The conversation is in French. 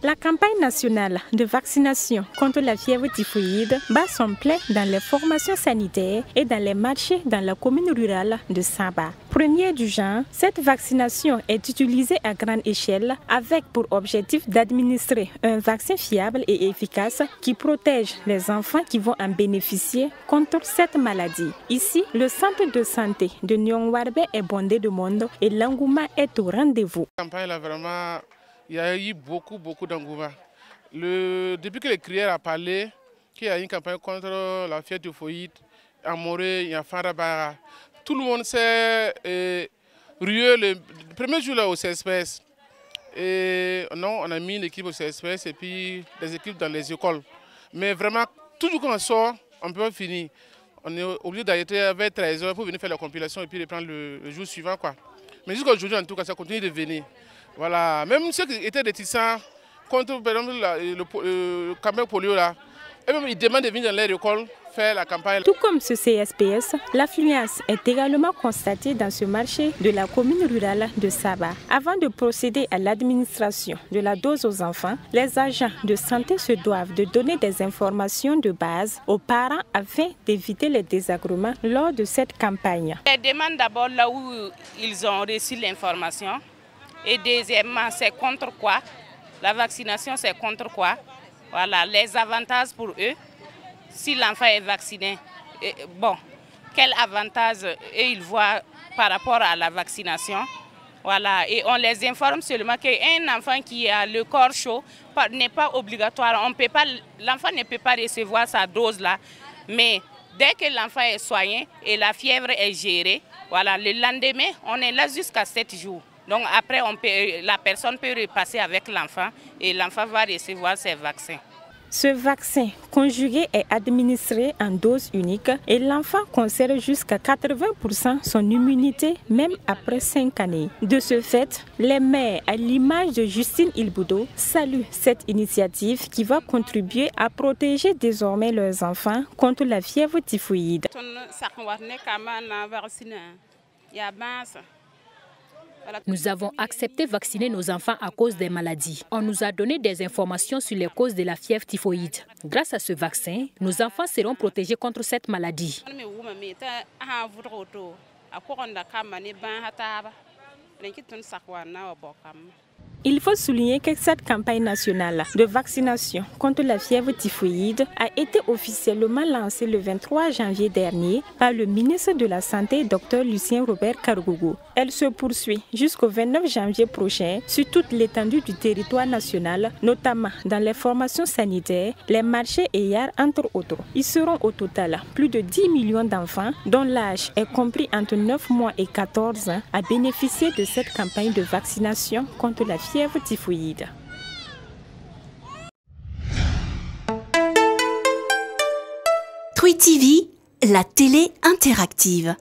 La campagne nationale de vaccination contre la fièvre typhoïde bat son plein dans les formations sanitaires et dans les marchés dans la commune rurale de Saba. Première du genre, cette vaccination est utilisée à grande échelle avec pour objectif d'administrer un vaccin fiable et efficace qui protège les enfants qui vont en bénéficier contre cette maladie. Ici, le centre de santé de Nyongwarbe est bondé de monde et l'engouement est au rendez-vous. La campagne là, vraiment, il y a eu beaucoup d'engouement. Depuis que les crières ont parlé, qu'il y a une campagne contre la fièvre typhoïde, à Morée, il y a Farabara. Tout le monde s'est rué le premier jour là au CSPS. Et non, on a mis une équipe au CSPS et puis des équipes dans les écoles. Mais vraiment, toujours quand on sort, on peut finir. On est obligé d'arrêter vers 13h pour venir faire la compilation et puis reprendre le jour suivant, quoi. Mais jusqu'à aujourd'hui, en tout cas, ça continue de venir. Voilà. Même ceux qui étaient réticents contre, par exemple, le campagne polio, là, et même ils demandent de venir dans leur école faire la campagne. Tout comme ce CSPS, l'affluence est également constatée dans ce marché de la commune rurale de Saba. Avant de procéder à l'administration de la dose aux enfants, les agents de santé se doivent de donner des informations de base aux parents afin d'éviter les désagréments lors de cette campagne. Ils demandent d'abord là où ils ont reçu l'information et deuxièmement, c'est contre quoi? La vaccination, c'est contre quoi? Voilà, les avantages pour eux. Si l'enfant est vacciné, bon, quel avantage ils voient par rapport à la vaccination. Voilà, et on les informe seulement qu'un enfant qui a le corps chaud n'est pas obligatoire. L'enfant ne peut pas recevoir sa dose là, mais dès que l'enfant est soigné et la fièvre est gérée, voilà, le lendemain, on est là jusqu'à 7 jours. Donc après, la personne peut repasser avec l'enfant et l'enfant va recevoir ses vaccins. Ce vaccin conjugué est administré en dose unique et l'enfant conserve jusqu'à 80% son immunité même après 5 années. De ce fait, les mères, à l'image de Justine Ilboudo, saluent cette initiative qui va contribuer à protéger désormais leurs enfants contre la fièvre typhoïde. Nous avons accepté vacciner nos enfants à cause des maladies. On nous a donné des informations sur les causes de la fièvre typhoïde. Grâce à ce vaccin, nos enfants seront protégés contre cette maladie. Il faut souligner que cette campagne nationale de vaccination contre la fièvre typhoïde a été officiellement lancée le 23 janvier dernier par le ministre de la Santé, Dr Lucien Robert Karougou. Elle se poursuit jusqu'au 29 janvier prochain sur toute l'étendue du territoire national, notamment dans les formations sanitaires, les marchés et yards, entre autres. Ils seront au total plus de 10 millions d'enfants, dont l'âge est compris entre 9 mois et 14 ans, à bénéficier de cette campagne de vaccination contre la fièvre typhoïde. Truy TV, la télé interactive.